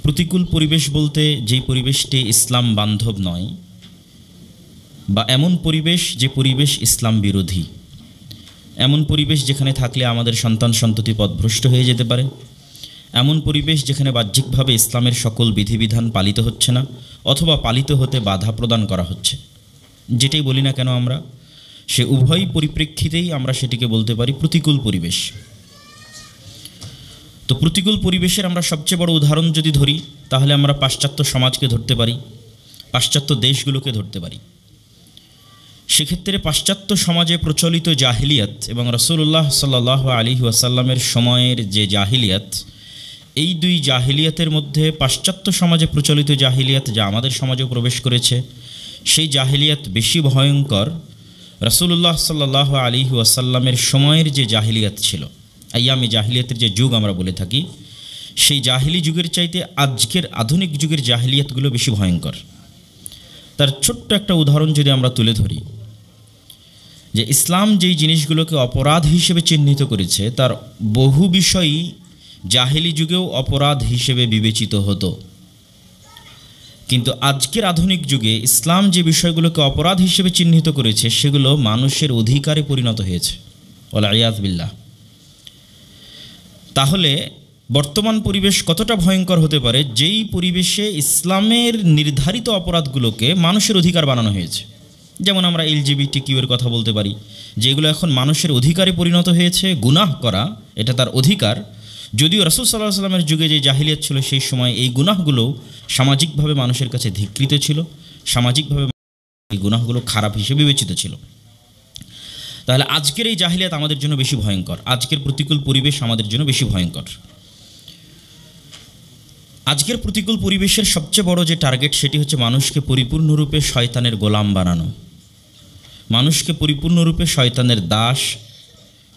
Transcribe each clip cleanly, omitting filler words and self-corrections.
প্রতিকূল পরিবেশ বলতে যেই পরিবেশটি ইসলাম বান্ধব নয়, বা এমন পরিবেশ যে পরিবেশ ইসলাম বিরোধী, এমন পরিবেশ যেখানে থাকলে আমাদের সন্তান সন্ততি পথভ্রষ্ট হয়ে যেতে পারে, এমন পরিবেশ যেখানে বাহ্যিকভাবে ইসলামের সকল বিধিবিধান পালিত হচ্ছে না অথবা পালিত হতে বাধা প্রদান করা হচ্ছে, যেটাই বলি না কেন আমরা, সে উভয় পরিপ্রেক্ষিতেই আমরা সেটিকে বলতে পারি প্রতিকূল পরিবেশ। তো প্রতিকূল পরিবেশের আমরা সবচেয়ে বড় উদাহরণ যদি ধরি, তাহলে আমরা পাশ্চাত্য সমাজকে ধরতে পারি, পাশ্চাত্য দেশগুলোকে ধরতে পারি। সেক্ষেত্রে পাশ্চাত্য সমাজে প্রচলিত জাহিলিয়াত এবং রাসূলুল্লাহ সাল্লাল্লাহু আলাইহি ওয়াসাল্লামের সময়ের যে জাহিলিয়াত, এই দুই জাহিলিয়াতের মধ্যে পাশ্চাত্য সমাজে প্রচলিত জাহিলিয়াত যা আমাদের সমাজেও প্রবেশ করেছে, সেই জাহিলিয়াত বেশি ভয়ঙ্কর রাসূলুল্লাহ সাল্লাল্লাহু আলাইহি ওয়াসাল্লামের সময়ের যে জাহিলিয়াত ছিল, আইয়ামে জাহিলিয়াতের যে যুগ আমরা বলে থাকি, সেই জাহিলি যুগের চাইতে আজকের আধুনিক যুগের জাহিলিয়াতগুলো বেশি ভয়ঙ্কর। তার ছোট্ট একটা উদাহরণ যদি আমরা তুলে ধরি, যে ইসলাম যেই জিনিসগুলোকে অপরাধ হিসেবে চিহ্নিত করেছে, তার বহু বিষয়ই জাহিলি যুগেও অপরাধ হিসেবে বিবেচিত হতো, কিন্তু আজকের আধুনিক যুগে ইসলাম যে বিষয়গুলোকে অপরাধ হিসেবে চিহ্নিত করেছে সেগুলো মানুষের অধিকারে পরিণত হয়েছে, ওয়াল ইয়াযু বিল্লাহ। তাহলে বর্তমান পরিবেশ কতটা ভয়ঙ্কর হতে পারে, যেই পরিবেশে ইসলামের নির্ধারিত অপরাধগুলোকে মানুষের অধিকার বানানো হয়েছে। যেমন আমরা LGBTQ এর কথা বলতে পারি, যেগুলো এখন মানুষের অধিকারে পরিণত হয়েছে। গুনাহ করা এটা তার অধিকার, যদিও রাসূল সাল্লাল্লাহু আলাইহি ওয়াসাল্লামের যুগে যে জাহিলিয়াত ছিল সেই সময় এই গুনাহগুলো সামাজিকভাবে মানুষের কাছে ধিক্কৃত ছিল, সামাজিকভাবে এই গুনাহগুলো খারাপ হিসেবে বিবেচিত ছিল। তাহলে আজকের এই জাহিলিয়াত আমাদের জন্য বেশি ভয়ঙ্কর, আজকের প্রতিকূল পরিবেশ আমাদের জন্য বেশি ভয়ঙ্কর। আজকের প্রতিকূল পরিবেশের সবচেয়ে বড় যে টার্গেট, সেটি হচ্ছে মানুষকে পরিপূর্ণরূপে শয়তানের গোলাম বানানো, মানুষকে পরিপূর্ণরূপে শয়তানের দাস,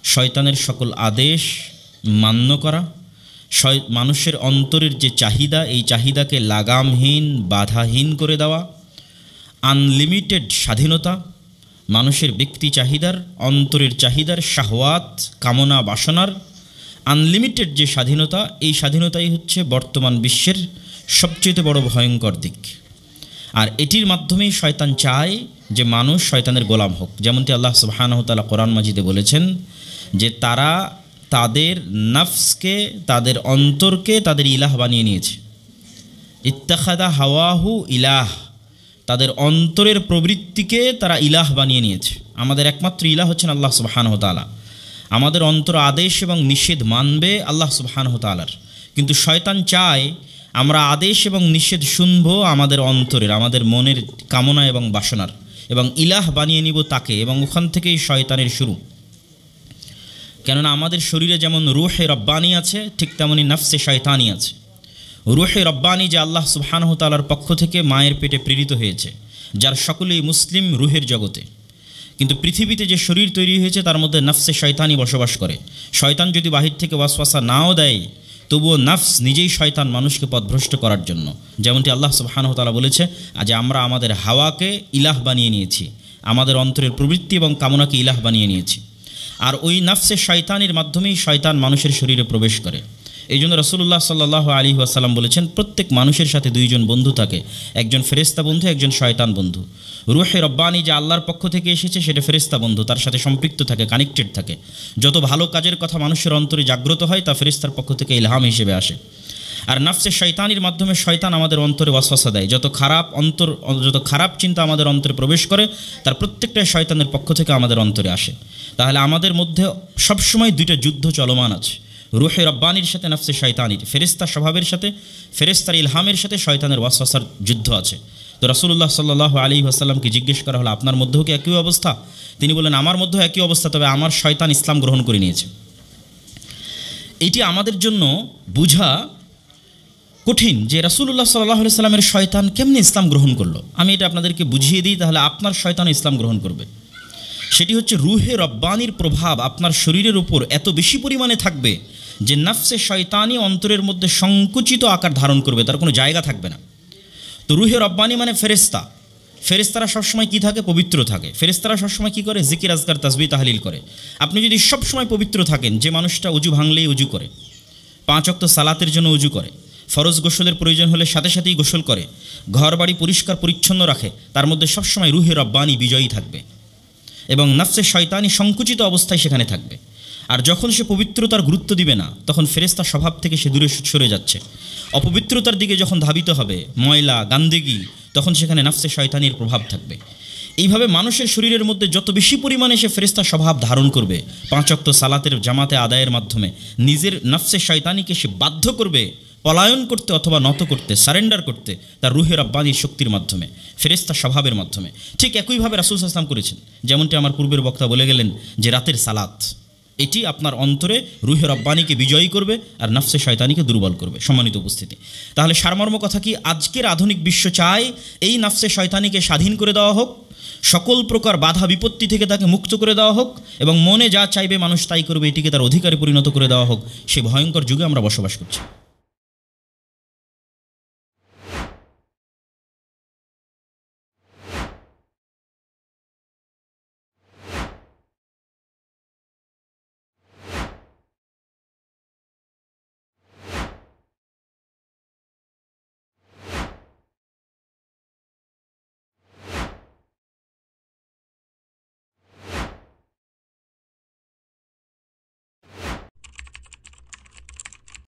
শয়তানের সকল আদেশ মান্য করা, মানুষের অন্তরের যে চাহিদা, এই চাহিদাকে লাগামহীন বাধাহীন করে দেওয়া, আনলিমিটেড স্বাধীনতা, মানুষের ব্যক্তি চাহিদার, অন্তরের চাহিদার, শাহওয়াত কামনা বাসনার আনলিমিটেড যে স্বাধীনতা, এই স্বাধীনতাই হচ্ছে বর্তমান বিশ্বের সবচেয়ে বড় ভয়ঙ্কর দিক। আর এটির মাধ্যমেই শয়তান চায় যে মানুষ শয়তানের গোলাম হোক। যেমনটি আল্লাহ সুবহানাহু ওয়া তাআলা কোরআন মাজিদে বলেছেন যে তারা তাদের নফসকে, তাদের অন্তরকে তাদের ইলাহ বানিয়ে নিয়েছে। ইত্তাখাযা হাওয়াহু ইলাহ, তাদের অন্তরের প্রবৃত্তিকে তারা ইলাহ বানিয়ে নিয়েছে। আমাদের একমাত্র ইলাহ হচ্ছেন আল্লাহ সুবহানাহু ওয়া তাআলা। আমাদের অন্তর আদেশ এবং নিষেধ মানবে আল্লাহ সুবহানাহু ওয়া তাআলার, কিন্তু শয়তান চায় আমরা আদেশ এবং নিষেধ শুনবো আমাদের অন্তরের, আমাদের মনের কামনা এবং বাসনার, এবং ইলাহ বানিয়ে নিব তাকে, এবং ওখান থেকেই শয়তানের শুরু। কেননা আমাদের শরীরে যেমন রূহে রব্বানি আছে, ঠিক তেমনি নফসে শয়তানি আছে। রূহে রব্বানি যে আল্লাহ সুবহানাহু ওয়া তাআলার পক্ষ থেকে মায়ের পেটে প্রেরিত হয়েছে, যার সকলেই মুসলিম রূহের জগতে। কিন্তু পৃথিবীতে যে শরীর তৈরি হয়েছে তার মধ্যে নফসে শয়তানি বসবাস করে। শয়তান যদি বাহির থেকে ওয়াসওয়াসা নাও দেয়, তবুও নফস নিজেই শয়তান মানুষকে পথভ্রষ্ট করার জন্য। যেমনটি আল্লাহ সুবহানাহু ওয়া তাআলা বলেছে যে আমরা আমাদের হাওয়াকে ইলাহ বানিয়ে নিয়েছি, আমাদের অন্তরের প্রবৃত্তি এবং কামনাকে ইলাহ বানিয়ে নিয়েছি। আর ওই নফসে শয়তানির মাধ্যমেই শয়তান মানুষের শরীরে প্রবেশ করে। এই জন্য রাসূলুল্লাহ সাল্লাল্লাহু আলাইহি ওয়াসাল্লাম বলেছেন প্রত্যেক মানুষের সাথে দুইজন বন্ধু থাকে, একজন ফেরেশতা বন্ধু, একজন শয়তান বন্ধু। রূহে রব্বানি যে আল্লাহর পক্ষ থেকে এসেছে সেটা ফেরেশতা বন্ধু, তার সাথে সম্পৃক্ত থাকে, কানেক্টেড থাকে। যত ভালো কাজের কথা মানুষের অন্তরে জাগ্রত হয় তা ফেরেশতার পক্ষ থেকে ইলহাম হিসেবে আসে। আর নফসে শয়তানির মাধ্যমে শয়তান আমাদের অন্তরে ওয়াসওয়াসা দেয়। যত খারাপ চিন্তা আমাদের অন্তরে প্রবেশ করে তার প্রত্যেকটাই শয়তানের পক্ষ থেকে আমাদের অন্তরে আসে। তাহলে আমাদের মধ্যে সবসময় দুইটা যুদ্ধ চলমান আছে, রূহে রব্বানির সাথে নফসে শয়তানির, ফেরেশতা স্বভাবের সাথে, ফেরেশতার ইলহামের সাথে শয়তানের ওয়াসওয়াসার যুদ্ধ আছে। তো রাসূলুল্লাহ সাল্লাল্লাহু আলাইহি ওয়াসাল্লামকে জিজ্ঞেস করা হলো আপনার মধ্যেও কি একই অবস্থা? তিনি বলেন আমার মধ্যেও একই অবস্থা, তবে আমার শয়তান ইসলাম গ্রহণ করে নিয়েছে। এটি আমাদের জন্য বোঝা কঠিন যে রাসূলুল্লাহ সাল্লাল্লাহু আলাইহি ওয়াসাল্লামের শয়তান কেমনে ইসলাম গ্রহণ করলো। আমি এটা আপনাদেরকে বুঝিয়ে দিই, তাহলে আপনার শয়তান ইসলাম গ্রহণ করবে। সেটি হচ্ছে রূহে রব্বানির প্রভাব আপনার শরীরের উপর এত বেশি পরিমাণে থাকবে যে নফসে শয়তানি অন্তরের মধ্যে সংকুচিত আকার ধারণ করবে, তার কোনো জায়গা থাকবে না। তো রূহে রব্বানি মানে ফেরেশতা, ফেরেশতারা সবসময় কী থাকে? পবিত্র থাকে। ফেরেশতারা সবসময় কী করে? জিকির আজকার তাসবিহ তাহলিল করে। আপনি যদি সবসময় পবিত্র থাকেন, যে মানুষটা উজু ভাঙলেই উজু করে, 5 ওয়াক্ত সালাতের জন্য উজু করে, ফরজ গোসলের প্রয়োজন হলে সাথে সাথেই গোসল করে, ঘর বাড়ি পরিষ্কার পরিচ্ছন্ন রাখে, তার মধ্যে সবসময় রুহে রব্বানি বিজয়ী থাকবে এবং নফসে শয়তানি সংকুচিত অবস্থায় সেখানে থাকবে। আর যখন সে পবিত্রতার গুরুত্ব দিবে না, তখন ফেরেশতা স্বভাব থেকে সে দূরে সরে যাচ্ছে। অপবিত্রতার দিকে যখন ধাবিত হবে, ময়লা গান্দেগি, তখন সেখানে নফসে শয়তানির প্রভাব থাকবে। এইভাবে মানুষের শরীরের মধ্যে যত বেশি পরিমাণে সে ফেরেশতা স্বভাব ধারণ করবে, 5 ওয়াক্ত সালাতের জামাতে আদায়ের মাধ্যমে নিজের নফসে শয়তানিকে সে বাধ্য করবে পলায়ন করতে অথবা নত করতে, সারেন্ডার করতে, তার রুহে রব্বানির শক্তির মাধ্যমে, ফেরেশতা স্বভাবের মাধ্যমে। ঠিক একইভাবে রাসূল সাল্লাল্লাহু আলাইহি ওয়াসাল্লাম করেছেন, যেমনটি আমার পূর্বের বক্তা বলে গেলেন যে রাতের সালাত, এটি আপনার অন্তরে রুহে রব্বানিকে বিজয়ী করবে আর নফসে শয়তানিকে দুর্বল করবে। সম্মানিত উপস্থিতি, তাহলে সারমর্ম কথা কি, আজকের আধুনিক বিশ্ব চায় এই নফসে শয়তানিকে স্বাধীন করে দেওয়া হোক, সকল প্রকার বাধা বিপত্তি থেকে তাকে মুক্ত করে দেওয়া হোক এবং মনে যা চাইবে মানুষ তাই করবে, এটিকে তার অধিকারে পরিণত করে দেওয়া হোক। সেই ভয়ঙ্কর যুগে আমরা বসবাস করছি।